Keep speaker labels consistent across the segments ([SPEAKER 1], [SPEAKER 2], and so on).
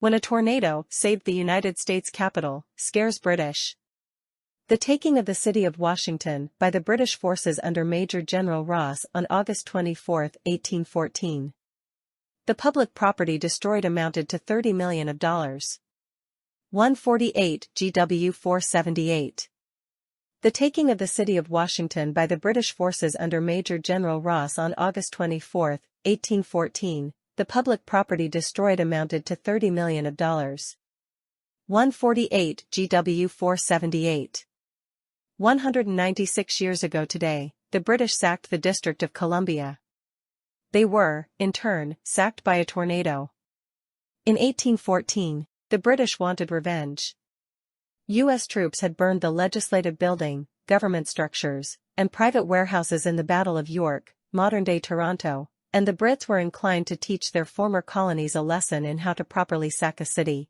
[SPEAKER 1] When a tornado saved the United States Capitol, scares British. The taking of the city of Washington by the British forces under Major General Ross on August 24, 1814. The public property destroyed amounted to $30 million. 148 GW 478. The taking of the city of Washington by the British forces under Major General Ross on August 24, 1814. The public property destroyed amounted to $30 million. 148 GW 478. 196 years ago today, the British sacked the District of Columbia. They were, in turn, sacked by a tornado. In 1814, the British wanted revenge. U.S. troops had burned the legislative building, government structures, and private warehouses in the Battle of York, modern-day Toronto, and the Brits were inclined to teach their former colonies a lesson in how to properly sack a city.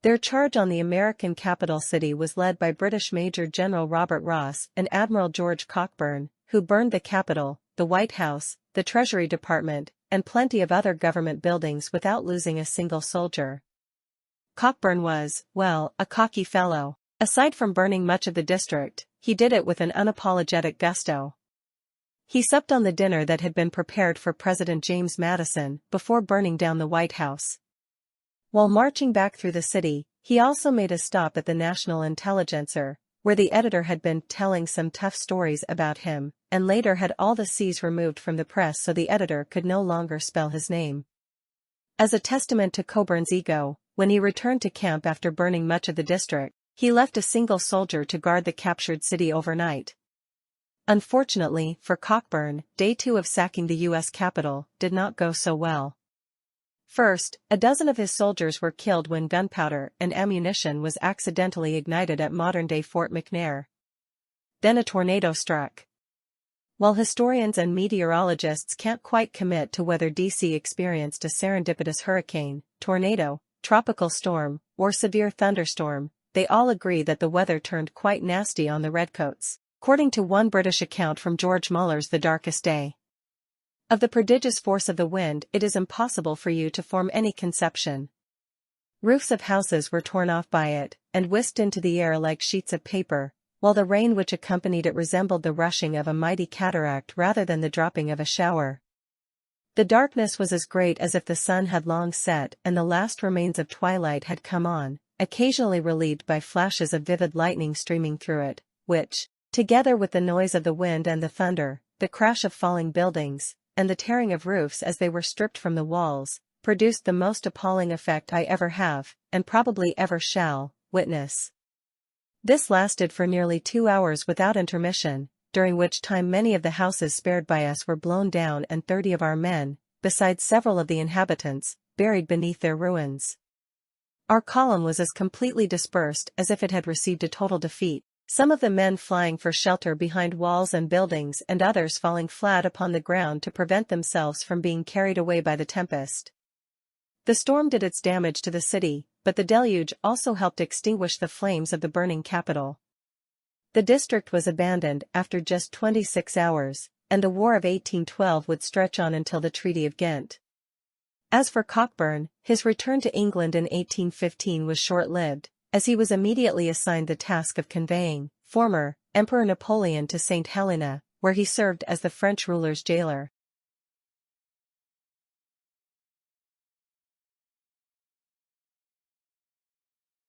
[SPEAKER 1] Their charge on the American capital city was led by British Major General Robert Ross and Admiral George Cockburn, who burned the Capitol, the White House, the Treasury Department, and plenty of other government buildings without losing a single soldier. Cockburn was, well, a cocky fellow. Aside from burning much of the district, he did it with an unapologetic gusto. He supped on the dinner that had been prepared for President James Madison before burning down the White House. While marching back through the city, he also made a stop at the National Intelligencer, where the editor had been telling some tough stories about him, and later had all the C's removed from the press so the editor could no longer spell his name. As a testament to Coburn's ego, when he returned to camp after burning much of the district, he left a single soldier to guard the captured city overnight. Unfortunately for Cockburn, day 2 of sacking the U.S. Capitol did not go so well. First, a dozen of his soldiers were killed when gunpowder and ammunition was accidentally ignited at modern-day Fort McNair. Then a tornado struck. While historians and meteorologists can't quite commit to whether D.C. experienced a serendipitous hurricane, tornado, tropical storm, or severe thunderstorm, they all agree that the weather turned quite nasty on the Redcoats, according to one British account from George Muller's The Darkest Day. Of the prodigious force of the wind it is impossible for you to form any conception. Roofs of houses were torn off by it, and whisked into the air like sheets of paper, while the rain which accompanied it resembled the rushing of a mighty cataract rather than the dropping of a shower. The darkness was as great as if the sun had long set and the last remains of twilight had come on, occasionally relieved by flashes of vivid lightning streaming through it, which, together with the noise of the wind and the thunder, the crash of falling buildings, and the tearing of roofs as they were stripped from the walls, produced the most appalling effect I ever have, and probably ever shall, witness. This lasted for nearly 2 hours without intermission, during which time many of the houses spared by us were blown down and 30 of our men, besides several of the inhabitants, buried beneath their ruins. Our column was as completely dispersed as if it had received a total defeat, some of the men flying for shelter behind walls and buildings and others falling flat upon the ground to prevent themselves from being carried away by the tempest. The storm did its damage to the city, but the deluge also helped extinguish the flames of the burning Capitol. The district was abandoned after just 26 hours, and the War of 1812 would stretch on until the Treaty of Ghent. As for Cockburn, his return to England in 1815 was short-lived, as he was immediately assigned the task of conveying former Emperor Napoleon to St. Helena, where he served as the French ruler's jailer.